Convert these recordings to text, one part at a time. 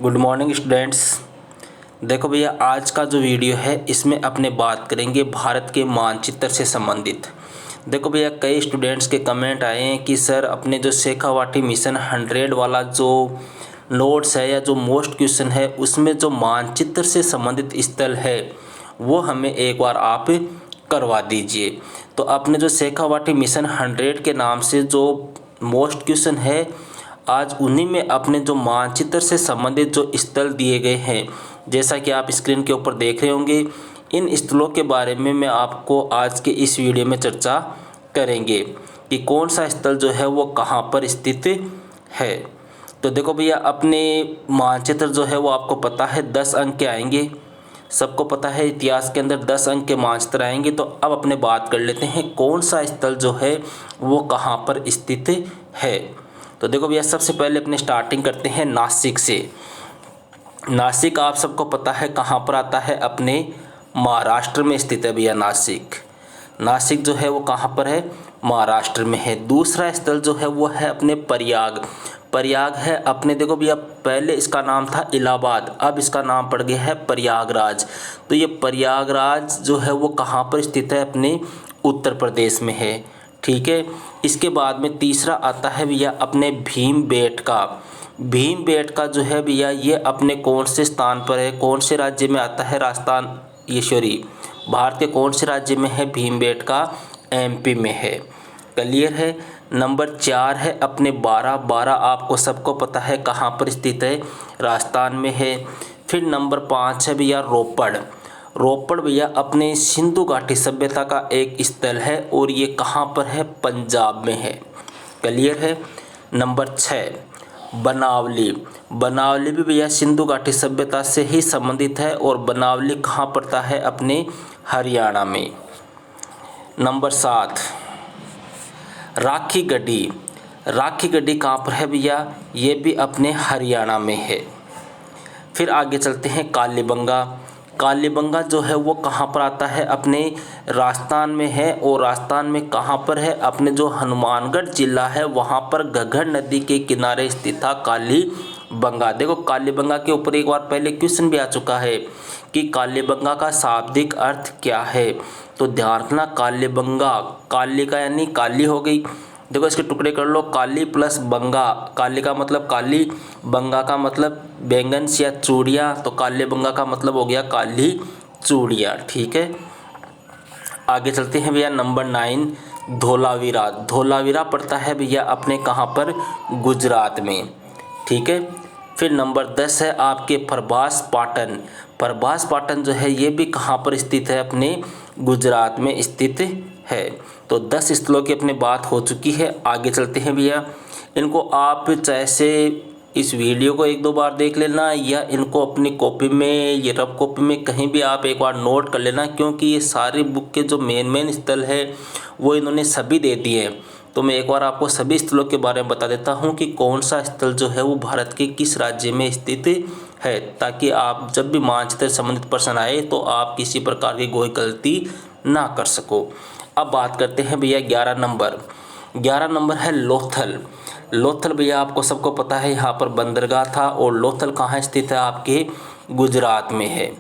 Good morning students. देखो भैया, आज का जो वीडियो है इसमें अपने बात करेंगे भारत के मानचित्र से संबंधित। देखो भैया, कई स्टूडेंट्स के कमेंट आए हैं कि सर अपने जो शेखावाटी मिशन 100 वाला जो नोट्स है या जो मोस्ट क्वेश्चन है उसमें जो मानचित्र से संबंधित स्थल है वो हमें एक बार आप करवा दीजिए। तो अपने जो शेखावाटी मिशन 100 के नाम से जो मोस्ट क्वेश्चन है, आज उन्हीं में अपने जो मानचित्र से संबंधित जो स्थल दिए गए हैं, जैसा कि आप स्क्रीन के ऊपर देख रहे होंगे, इन स्थलों के बारे में मैं आपको आज के इस वीडियो में चर्चा करेंगे कि कौन सा स्थल जो है वो कहाँ पर स्थित है। तो देखो भैया, अपने मानचित्र जो है वो आपको पता है 10 अंक के आएंगे। सबको पता है इतिहास के अंदर 10 अंक के मानचित्र आएंगे। तो अब अपने बात कर लेते हैं कौन सा स्थल जो है वो कहाँ पर स्थित है। तो देखो भैया, सबसे पहले अपने स्टार्टिंग करते हैं नासिक से। नासिक आप सबको पता है कहाँ पर आता है, अपने महाराष्ट्र में स्थित है भैया नासिक। नासिक जो है वो कहाँ पर है, महाराष्ट्र में है। दूसरा स्थल जो है वो है अपने प्रयाग। प्रयाग है अपने, देखो भैया, पहले इसका नाम था इलाहाबाद, अब इसका नाम पड़ गया है प्रयागराज। तो ये प्रयागराज जो है वो कहाँ पर स्थित है, अपने उत्तर प्रदेश में है। ठीक है। इसके बाद में तीसरा आता है भैया अपने भीमबेटका। भीमबेटका जो है भैया ये अपने कौन से स्थान पर है, कौन से राज्य में आता है, राजस्थान, ये सॉरी, भारत के कौन से राज्य में है भीमबेटका, एमपी में है। क्लियर है। नंबर 4 है अपने बारह आपको सबको पता है कहाँ पर स्थित है, राजस्थान में है। फिर नंबर 5 है भैया रोपड़। रोपड़ भैया अपने सिंधु घाटी सभ्यता का एक स्थल है और ये कहाँ पर है, पंजाब में है। क्लियर है। नंबर 6 बनावली। बनावली भी भैया सिंधु घाटी सभ्यता से ही संबंधित है और बनावली कहाँ पड़ता है, अपने हरियाणा में। नंबर 7 राखी गढ़ी। राखी गढ़ी कहाँ पर है भैया, ये भी अपने हरियाणा में है। फिर आगे चलते हैं कालीबंगा। कालीबंगा जो है वो कहाँ पर आता है, अपने राजस्थान में है। और राजस्थान में कहाँ पर है, अपने जो हनुमानगढ़ जिला है वहाँ पर घग्गर नदी के किनारे स्थित था कालीबंगा। देखो, कालीबंगा के ऊपर एक बार पहले क्वेश्चन भी आ चुका है कि कालीबंगा का शाब्दिक अर्थ क्या है। तो ध्यान रखना, कालीबंगा, काली का यानी काली हो गई। देखो, इसके टुकड़े कर लो, काली प्लस बंगा। काली का मतलब काली, बंगा का मतलब बैंगन या चूड़ियाँ, तो कालीबंगा का मतलब हो गया काली चूड़ियाँ। ठीक है। आगे चलते हैं भैया, नंबर 9 धोलावीरा। धोलावीरा पड़ता है भैया अपने कहाँ पर, गुजरात में। ठीक है। फिर नंबर 10 है आपके प्रभास पाटन। प्रभास पाटन जो है ये भी कहाँ पर स्थित है, अपने गुजरात में स्थित है। तो 10 स्थलों की अपनी बात हो चुकी है। आगे चलते हैं भैया, इनको आप चाहे से इस वीडियो को 1-2 बार देख लेना या इनको अपनी कॉपी में, ये रफ कॉपी में कहीं भी आप एक बार नोट कर लेना, क्योंकि ये सारी बुक के जो मेन स्थल है वो इन्होंने सभी दे दिए हैं। तो मैं एक बार आपको सभी स्थलों के बारे में बता देता हूँ कि कौन सा स्थल जो है वो भारत के किस राज्य में स्थित है, ताकि आप जब भी मानचित्र से संबंधित प्रश्न आए तो आप किसी प्रकार की कोई गलती ना कर सको। अब बात करते हैं भैया 11 नंबर। 11 नंबर है लोथल। लोथल भैया आपको सबको पता है यहाँ पर बंदरगाह था और लोथल कहाँ स्थित है, आपके गुजरात में है।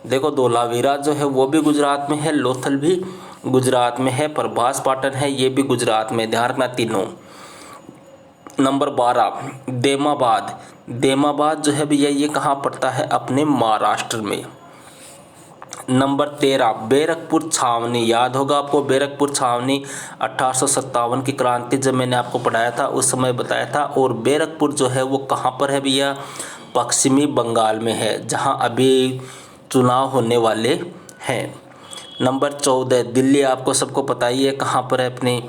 देखो, धोलावीरा जो है वो भी गुजरात में है, लोथल भी गुजरात में है, प्रभास पाटन है ये भी गुजरात में। ध्यान रखना तीनों। नंबर 12 देमाबाद। देमाबाद जो है भैया ये कहाँ पड़ता है, अपने महाराष्ट्र में। नंबर 13 बैरकपुर छावनी। याद होगा आपको बैरकपुर छावनी, 1857 की क्रांति जब मैंने आपको पढ़ाया था उस समय बताया था। और बैरकपुर जो है वो कहाँ पर है भैया, पश्चिमी बंगाल में है, जहाँ अभी चुनाव होने वाले हैं। नंबर 14 दिल्ली, आपको सबको पता ही है कहाँ पर है अपने।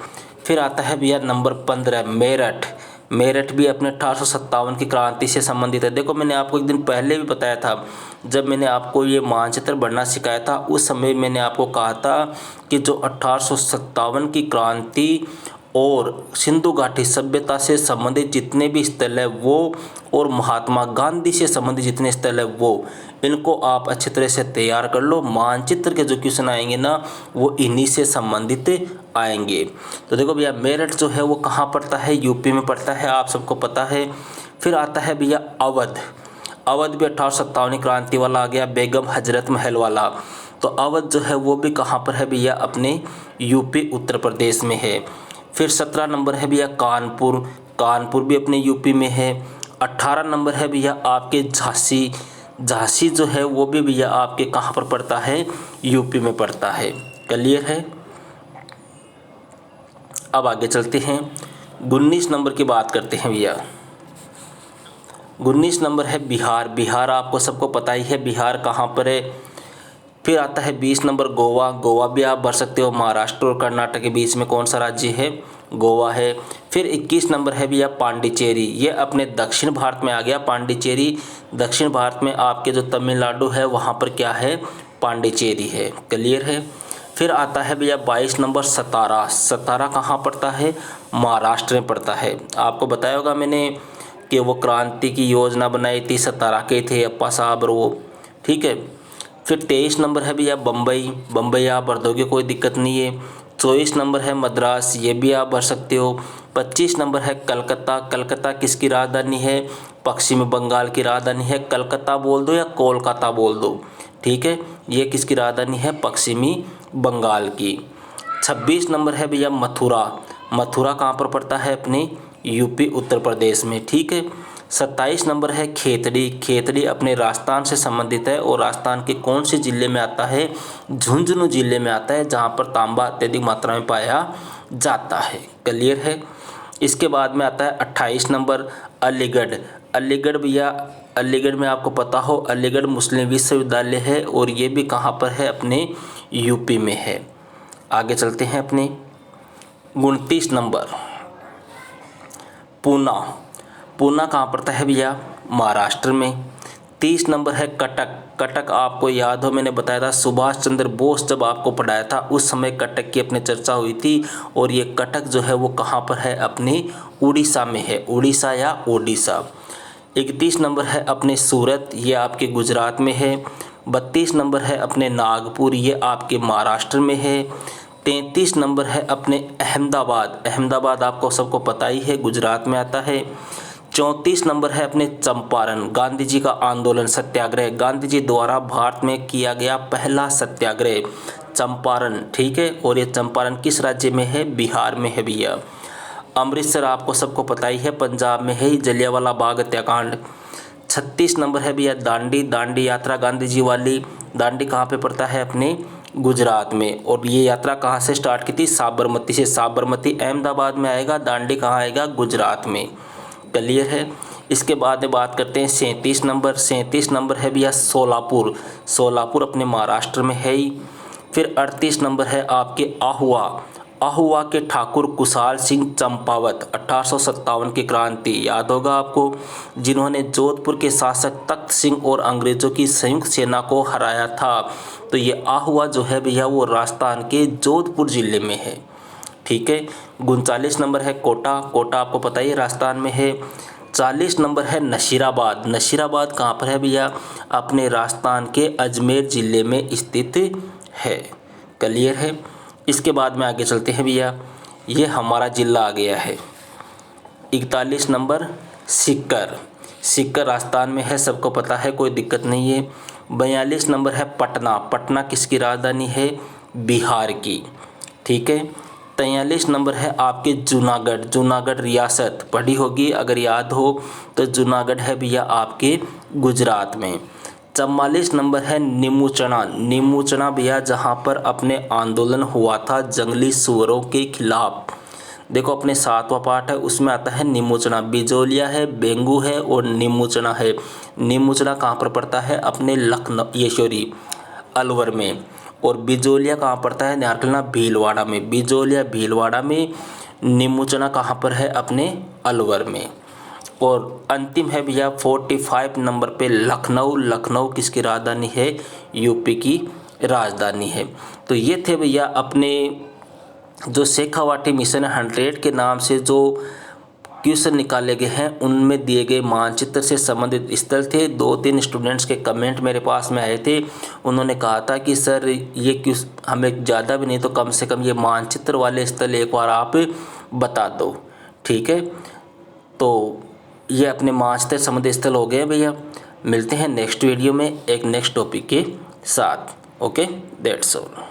फिर आता है भैया नंबर 15 मेरठ। मेरठ भी अपने 1857 की क्रांति से संबंधित है। देखो, मैंने आपको एक दिन पहले भी बताया था, जब मैंने आपको ये मानचित्र बनना सिखाया था उस समय मैंने आपको कहा था कि जो 1857 की क्रांति और सिंधु घाटी सभ्यता से संबंधित जितने भी स्थल है वो, और महात्मा गांधी से संबंधित जितने स्थल है वो, इनको आप अच्छी तरह से तैयार कर लो। मानचित्र के जो क्वेश्चन आएंगे ना वो इन्हीं से संबंधित आएंगे। तो देखो भैया, मेरठ जो है वो कहाँ पड़ता है, यूपी में पड़ता है, आप सबको पता है। फिर आता है भैया अवध। अवध भी 1857 क्रांति वाला आ गया, बेगम हजरत महल वाला। तो अवध जो है वो भी कहाँ पर है भैया, अपने यूपी उत्तर प्रदेश में है। फिर 17 नंबर है भैया कानपुर, कानपुर भी अपने यूपी में है। 18 नंबर है भैया आपके झांसी, झांसी जो है वो भी भैया आपके कहाँ पर पड़ता है, यूपी में पड़ता है। क्लियर है। अब आगे चलते हैं, 19 नंबर की बात करते हैं भैया। 19 नंबर है बिहार, बिहार आपको सबको पता ही है बिहार कहाँ पर है। फिर आता है 20 नंबर गोवा, गोवा भी आप भर सकते हो, महाराष्ट्र और कर्नाटक के बीच में कौन सा राज्य है, गोवा है। फिर 21 नंबर है भैया पांडिचेरी, ये अपने दक्षिण भारत में आ गया पांडिचेरी। दक्षिण भारत में आपके जो तमिलनाडु है वहाँ पर क्या है, पांडिचेरी है। क्लियर है। फिर आता है भैया 22 नंबर सतारा, सतारा कहाँ पड़ता है, महाराष्ट्र में पड़ता है। आपको बताया होगा मैंने कि वो क्रांति की योजना बनाई थी, सतारा के थे अप्पा साहब और वो, ठीक है। फिर 23 नंबर है भैया बम्बई, बम्बई आप भर दोगे कोई दिक्कत नहीं है। 24 नंबर है मद्रास, ये भी आप भर सकते हो। 25 नंबर है कलकत्ता, कलकत्ता किसकी राजधानी है, पश्चिमी बंगाल की राजधानी है। कलकत्ता बोल दो या कोलकाता बोल दो, ठीक है। ये किसकी राजधानी है, पश्चिमी बंगाल की। 26 नंबर है भैया मथुरा, मथुरा कहाँ पर पड़ता है, अपने यूपी उत्तर प्रदेश में, ठीक है। 27 नंबर है खेतड़ी, खेतड़ी अपने राजस्थान से संबंधित है और राजस्थान के कौन से जिले में आता है, झुंझुनू जिले में आता है, जहाँ पर तांबा अत्यधिक मात्रा में पाया जाता है। क्लियर है। इसके बाद में आता है 28 नंबर अलीगढ़, अलीगढ़ भैया, अलीगढ़ में आपको पता हो अलीगढ़ मुस्लिम विश्वविद्यालय है और ये भी कहाँ पर है, अपने यूपी में है। आगे चलते हैं अपने 29 नंबर पूना, पूना कहाँ पड़ता है भैया, महाराष्ट्र में। 30 नंबर है कटक, कटक आपको याद हो मैंने बताया था सुभाष चंद्र बोस जब आपको पढ़ाया था उस समय कटक की अपने चर्चा हुई थी और ये कटक जो है वो कहाँ पर है, अपने उड़ीसा में है, उड़ीसा या ओडिशा। 31 नंबर है अपने सूरत, ये आपके गुजरात में है। 32 नंबर है अपने नागपुर, ये आपके महाराष्ट्र में है। 33 नंबर है अपने अहमदाबाद, अहमदाबाद आपको सबको पता ही है गुजरात में आता है। 34 नंबर है अपने चंपारण, गांधी जी का आंदोलन सत्याग्रह, गांधी जी द्वारा भारत में किया गया पहला सत्याग्रह चंपारण, ठीक है। और ये चंपारण किस राज्य में है, बिहार में है भैया। अमृतसर आपको सबको पता ही है पंजाब में है, जलियांवाला बाग हत्याकांड। 36 नंबर है भैया दांडी, दांडी यात्रा गांधी जी वाली, दांडी कहाँ पे पड़ता है, अपने गुजरात में। और ये यात्रा कहाँ से स्टार्ट की थी, साबरमती से, साबरमती अहमदाबाद में आएगा, दांडी कहाँ आएगा, गुजरात में। क्लियर है। इसके बाद में बात करते हैं 37 नंबर, 37 नंबर है भैया सोलापुर, सोलापुर अपने महाराष्ट्र में है ही। फिर 38 नंबर है आपके आहुआ, आहुआ के ठाकुर कुशाल सिंह चंपावत, 1857 की क्रांति याद होगा आपको, जिन्होंने जोधपुर के शासक तख्त सिंह और अंग्रेजों की संयुक्त सेना को हराया था। तो ये आहुआ जो है भैया वो राजस्थान के जोधपुर जिले में है, ठीक है। 39 नंबर है कोटा, कोटा आपको पता ही है राजस्थान में है। 40 नंबर है नशीराबाद, नशीराबाद कहाँ पर है भैया, अपने राजस्थान के अजमेर ज़िले में स्थित है। क्लियर है। इसके बाद में आगे चलते हैं भैया, ये हमारा ज़िला आ गया है। 41 नंबर सीकर, सीकर राजस्थान में है, सबको पता है, कोई दिक्कत नहीं है। 42 नंबर है पटना, पटना किसकी राजधानी है, बिहार की, ठीक है। 43 नंबर है आपके जूनागढ़, जूनागढ़ रियासत पढ़ी होगी अगर याद हो तो, जूनागढ़ है भैया आपके गुजरात में। 44 नंबर है नीमूचना, नीमूचना भैया जहाँ पर अपने आंदोलन हुआ था जंगली सूअरों के खिलाफ। देखो अपने 7वां पार्ट है उसमें आता है नीमूचना, बिजोलिया है, बेंगू है और नीमूचना है। नीमूचना कहाँ पर पड़ता है, अपने लखनऊ, ये सॉरी अलवर में। और बिजोलिया कहाँ पड़ता है, ध्यान रखना भीलवाड़ा में, बिजोलिया भीलवाड़ा में। नीमूचना कहाँ पर है, अपने अलवर में। और अंतिम है भैया 45 नंबर पे लखनऊ, लखनऊ किसकी राजधानी है, यूपी की राजधानी है। तो ये थे भैया अपने जो शेखावाटी मिशन 100 के नाम से जो क्वेश्चन निकाले गए हैं उनमें दिए गए मानचित्र से संबंधित स्थल थे। 2-3 स्टूडेंट्स के कमेंट मेरे पास में आए थे, उन्होंने कहा था कि सर ये क्यों, हमें ज़्यादा भी नहीं तो कम से कम ये मानचित्र वाले स्थल एक बार आप बता दो, ठीक है। तो ये अपने मानचित्र संबंधित स्थल हो गए भैया। मिलते हैं नेक्स्ट वीडियो में एक नेक्स्ट टॉपिक के साथ। Okay, that's all.